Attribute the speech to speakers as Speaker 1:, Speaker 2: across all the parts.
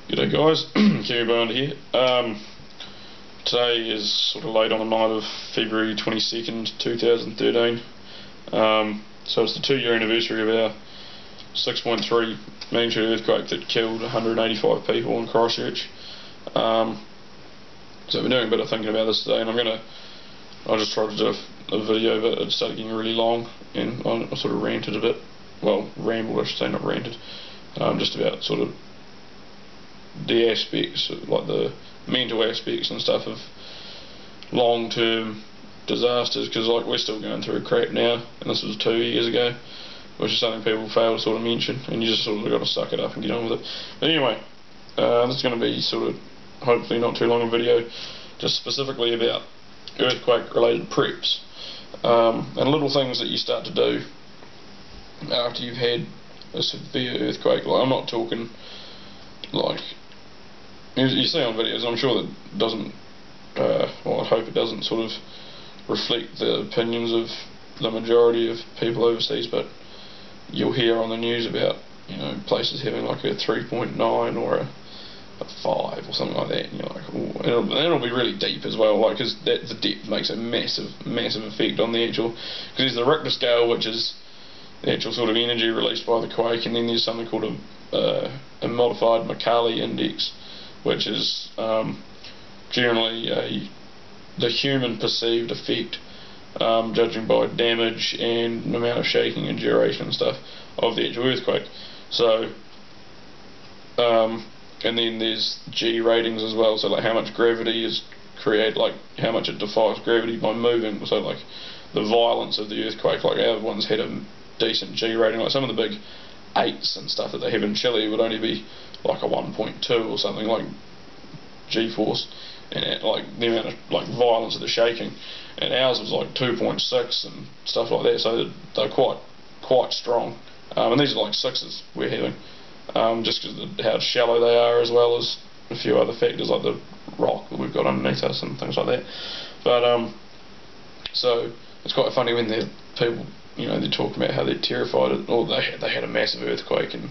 Speaker 1: G'day guys, Kiwi Bond here. Today is sort of late on the night of February 22nd, 2013. So it's the 2-year anniversary of our 6.3 magnitude earthquake that killed 185 people in Christchurch. So I've been doing a bit of thinking about this today, and I just tried to do a video, but it started getting really long, and I sort of ranted a bit. Well, rambled, I should say, not ranted. Just about sort of the aspects, like the mental aspects and stuff of long-term disasters, because like we're still going through crap now, and this was 2 years ago, which is something people fail to sort of mention, and you just sort of got to suck it up and get on with it. But anyway, this is going to be sort of hopefully not too long a video, just specifically about earthquake-related preps, and little things that you start to do after you've had a severe earthquake. Like, I'm not talking like you see on videos. I'm sure that doesn't, well, I hope it doesn't sort of reflect the opinions of the majority of people overseas, but you'll hear on the news about, you know, places having like a 3.9 or a 5 or something like that, and you're like, ooh, and it'll be really deep as well, like, because the depth makes a massive effect on the actual, because there's the Richter scale, which is the actual sort of energy released by the quake, and then there's something called a modified Mercalli index, which is generally the human perceived effect, judging by damage and the amount of shaking and duration and stuff of the actual earthquake. So, and then there's G ratings as well, so like how much gravity is created, like how much it defies gravity by moving, so like the violence of the earthquake, like our ones had a decent G rating, like some of the big 8s and stuff that they have in Chile would only be like a 1.2 or something, like G-force, and like the amount of like violence of the shaking, and ours was like 2.6 and stuff like that, so they're quite strong, and these are like 6s we're having, just because of how shallow they are, as well as a few other factors like the rock that we've got underneath us and things like that. But so it's quite funny when the people, you know, they're talking about how they're terrified, or they had a massive earthquake and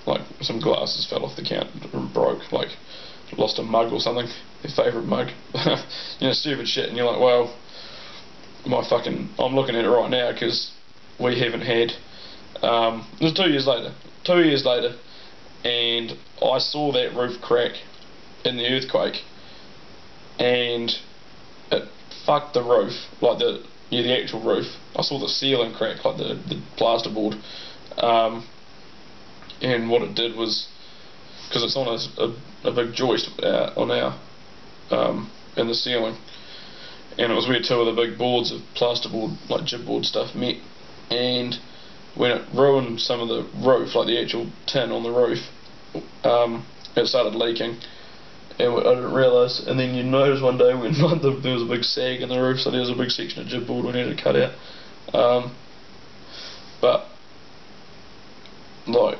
Speaker 1: like some glasses fell off the counter and broke, like lost a mug or something, their favourite mug, you know, stupid shit, and you're like, well, I'm looking at it right now, because we haven't had, it was 2 years later, and I saw that roof crack in the earthquake, and it fucked the roof, like the actual roof. I saw the ceiling crack, like the plasterboard, and what it did was, because it's on a big joist on our in the ceiling, and it was where 2 of the big boards of plasterboard, like chipboard stuff, met, and when it ruined some of the roof, like the actual tin on the roof, it started leaking, and I didn't realise, and then you notice one day when like, there was a big sag in the roof, so there was a big section of chipboard we needed to cut out, but like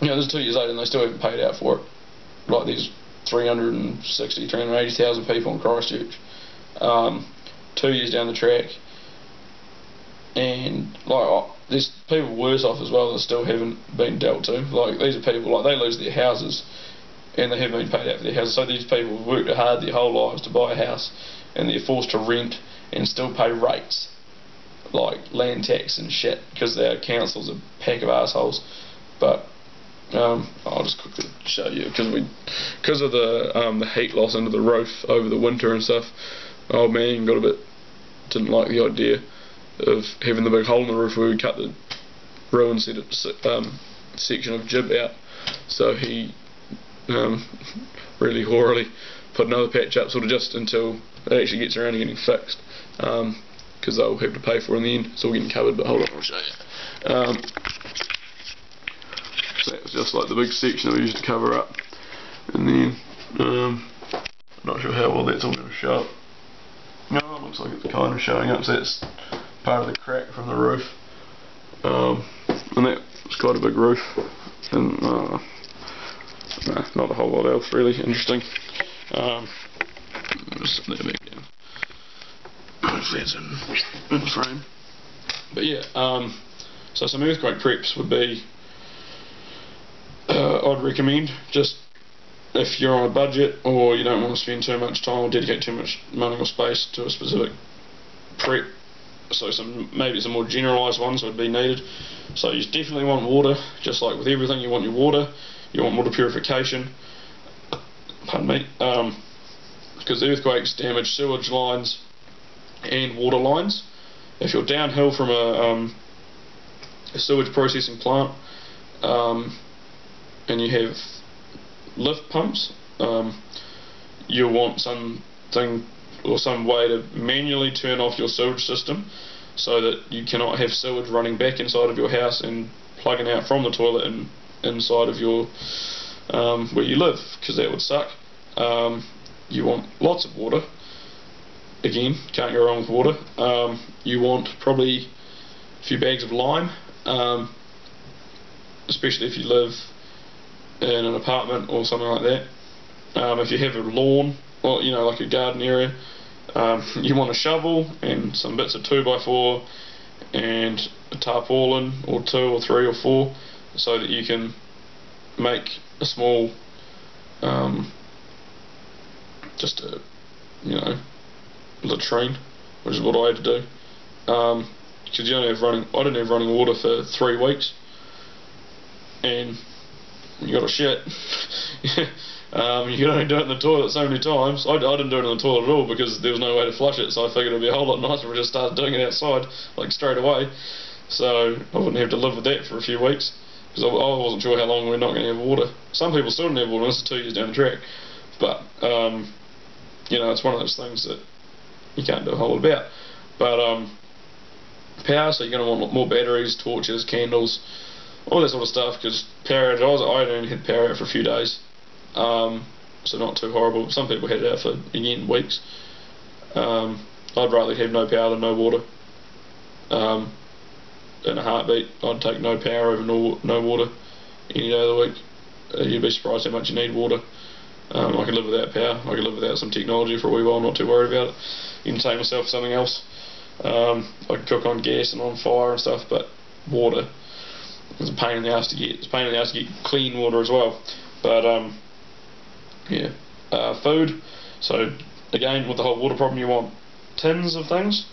Speaker 1: you know, this is 2 years later and they still haven't paid out for it. Like, there's 380,000 people in Christchurch, 2 years down the track, and like there's people worse off as well that still haven't been dealt to. Like, these are people, like, they lose their houses and they haven't been paid out for their houses, so these people have worked hard their whole lives to buy a house, and they're forced to rent and still pay rates, like land tax and shit, because their council's a pack of assholes. But I'll just quickly show you, because of the heat loss into the roof over the winter and stuff. Old man didn't like the idea of having the big hole in the roof where we cut the ruined section of jib out, so he really horribly put another patch up, sort of just until it actually gets around to getting fixed, because they'll have to pay for it in the end. It's all getting covered, but hold on, I'll show you. So that was just like the big section that we used to cover up, and then not sure how well that's all going to show up. No, it looks like it's kind of showing up, so that's part of the crack from the roof, and that was quite a big roof, and not a whole lot else really interesting. Just set that back down. Hopefully it's in frame. But yeah, so some earthquake preps would be, I I'd recommend, just if you're on a budget or you don't want to spend too much time or dedicate too much money or space to a specific prep. So maybe some more generalised ones would be needed. So you definitely want water, just like with everything. You want your water, you want water purification. Pardon me, because earthquakes damage sewage lines and water lines. If you're downhill from a sewage processing plant, and you have lift pumps, you'll want something or some way to manually turn off your sewage system so that you cannot have sewage running back inside of your house and plugging out from the toilet and inside of your where you live, because that would suck. You want lots of water. Again, can't go wrong with water. You want probably a few bags of lime, especially if you live in an apartment or something like that. If you have a lawn or like a garden area, you want a shovel and some bits of 2x4 and a tarpaulin or 2 or 3 or 4, so that you can make a small just a latrine, which is what I had to do, because I didn't have running water for 3 weeks, and you got to shit. You can only do it in the toilet so many times. I didn't do it in the toilet at all because there was no way to flush it, so I figured it'd be a whole lot nicer if I just started doing it outside, like straight away, so I wouldn't have to live with that for a few weeks, because I wasn't sure how long we're not going to have water. Some people still didn't have water, and this is 2 years down the track, but it's one of those things that you can't do a whole lot about. But power, so you're going to want more batteries, torches, candles, all that sort of stuff, because power outage, I only had power out for a few days, so not too horrible. Some people had it out for, again, weeks. I'd rather have no power than no water. In a heartbeat, I'd take no power over no water any day of the week. You'd be surprised how much you need water. I could live without power. I could live without some technology for a wee while. I'm not too worried about it. Entertain myself with something else. I could cook on gas and on fire and stuff, but water is a pain in the ass to get. It's a pain in the ass to get clean water as well. But food. So again, with the whole water problem, you want tins of things.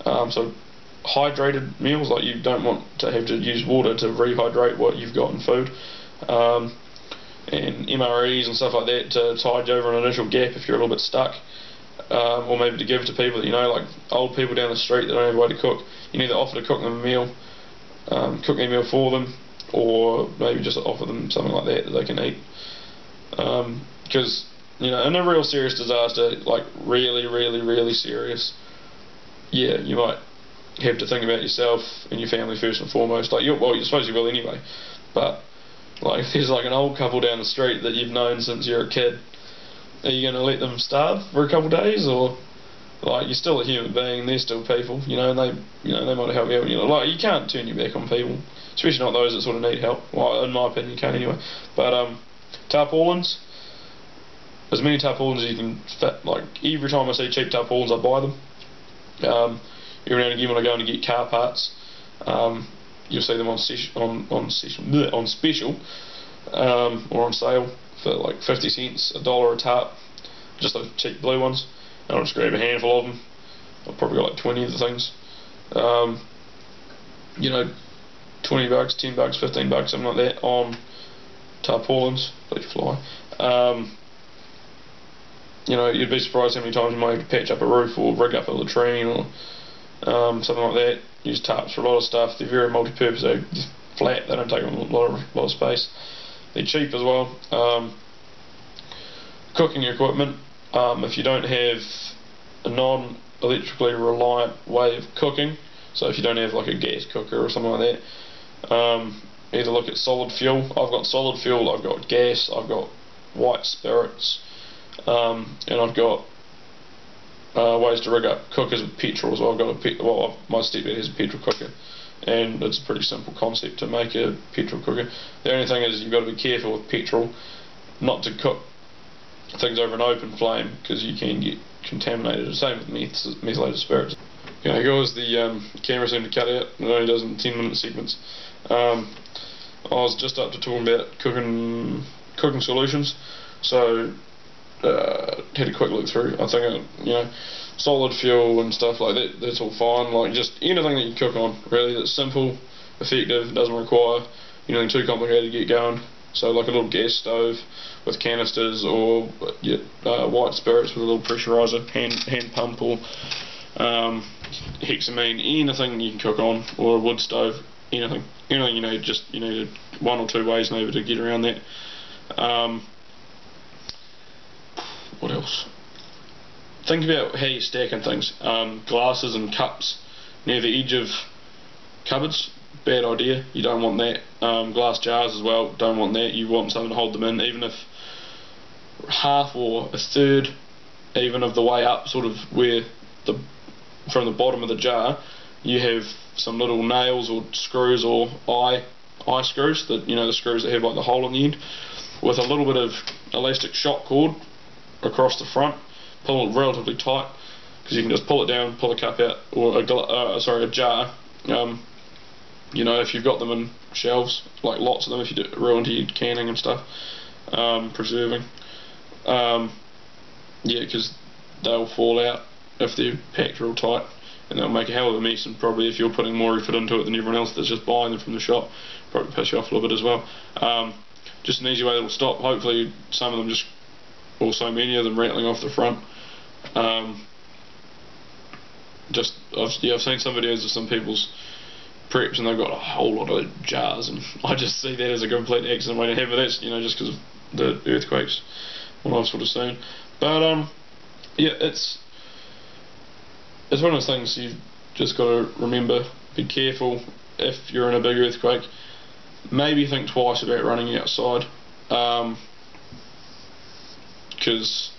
Speaker 1: So hydrated meals, like you don't want to have to use water to rehydrate what you've got in food. And MREs and stuff like that to tide you over an initial gap if you're a little bit stuck, or maybe to give to people that like old people down the street that don't have a way to cook. You either offer to cook them a meal, cook their meal for them, or maybe just offer them something like that they can eat. Because in a real serious disaster, like really serious, you might have to think about yourself and your family first and foremost. Like you're supposed to will anyway, but like if there's like an old couple down the street that you've known since you're a kid, are you going to let them starve for a couple of days? Or like, you're still a human being, they're still people, and they might help you out. Like, you can't turn your back on people, especially not those that sort of need help. Well, in my opinion, you can't anyway. But tarpaulins, as many tarpaulins as you can fit. Like every time I see cheap tarpaulins, I buy them. Every now and again when I go in to get car parts, you'll see them on special, or on sale for like 50 cents, $1 a tarp, just those cheap blue ones. And I'll just grab a handful of them. I've probably got like 20 of the things. 20 bucks, 10 bucks, 15 bucks, something like that on tarpaulins. Let you fly. You'd be surprised how many times you might have to patch up a roof or rig up a latrine or something like that. Use tarps for a lot of stuff. They're very multi-purpose. They're flat. They don't take a lot of space. They're cheap as well. Cooking equipment. If you don't have a non-electrically reliant way of cooking, so if you don't have like a gas cooker or something like that, either look at solid fuel. I've got solid fuel. I've got gas. I've got white spirits, and I've got ways to rig up cookers with petrol as well. I've got my stepdad has a petrol cooker, and it's a pretty simple concept to make a petrol cooker. The only thing is you've got to be careful with petrol not to cook things over an open flame, because you can get contaminated. The same with methylated spirits. Okay guys, the camera seemed to cut out. It only does in 10-minute segments. I was just up to talking about cooking solutions, so had a quick look through. I think solid fuel and stuff like that, that's all fine. Like just anything that you can cook on, really, that's simple, effective, doesn't require anything too complicated to get going. So like a little gas stove with canisters, or white spirits with a little pressurizer, hand pump, or hexamine, anything you can cook on, or a wood stove, anything you need. Just you need one or two ways maybe to get around that. What else? Think about how you're stacking things. Glasses and cups near the edge of cupboards, bad idea. You don't want that. Glass jars as well, don't want that. You want something to hold them in, even if half or a third even of the way up, sort of where from the bottom of the jar you have some little nails or screws, or eye screws, that the screws that have like the hole in the end, with a little bit of elastic shock cord across the front. Pull it relatively tight, because you can just pull it down, pull a cup out, or a jar. If you've got them in shelves, like lots of them, if you do real into your canning and stuff, preserving. Because they'll fall out if they're packed real tight, and they'll make a hell of a mess. And probably if you're putting more effort into it than everyone else that's just buying them from the shop, probably piss you off a little bit as well. Just an easy way that'll stop. Hopefully, some of them or so many of them rattling off the front. I've seen some videos of some people's preps, and they've got a whole lot of jars, and I just see that as a complete accident way to have it. That's just because of the earthquakes, what I've sort of seen. But it's one of those things you've just got to remember. Be careful if you're in a big earthquake. Maybe think twice about running outside, because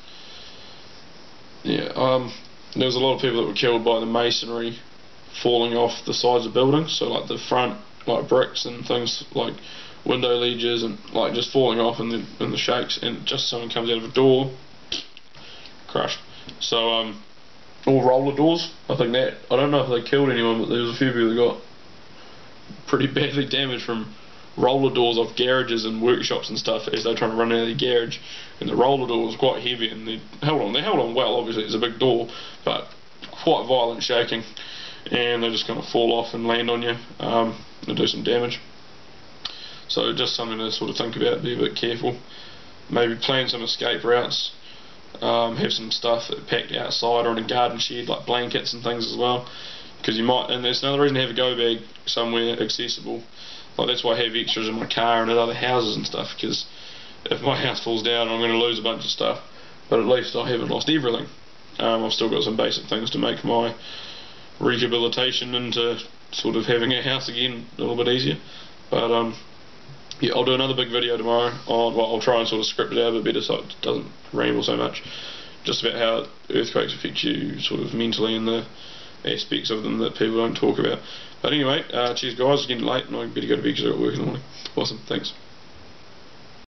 Speaker 1: there was a lot of people that were killed by the masonry falling off the sides of buildings, so like the front, like bricks and things like window ledges, and like just falling off in the shakes, and just someone comes out of a door, crushed. So or roller doors, I don't know if they killed anyone, but there was a few people that got pretty badly damaged from roller doors off garages and workshops and stuff as they were trying to run out of the garage, and the roller door was quite heavy, and they held on well. Obviously it's a big door, but quite violent shaking, and they're just going to fall off and land on you and do some damage. So just something to sort of think about, be a bit careful. Maybe plan some escape routes, have some stuff packed outside or in a garden shed, like blankets and things as well, because you might, and there's another reason to have a go bag somewhere accessible. Like that's why I have extras in my car and at other houses and stuff, because if my house falls down I'm going to lose a bunch of stuff, but at least I haven't lost everything. I've still got some basic things to make my rehabilitation into sort of having a house again a little bit easier. But I'll do another big video tomorrow on, I'll try and sort of script it out a bit better so it doesn't ramble so much, just about how earthquakes affect you sort of mentally and the aspects of them that people don't talk about. But anyway, cheers guys, it's getting late and I better go to bed because I've got work in the morning. Awesome, thanks.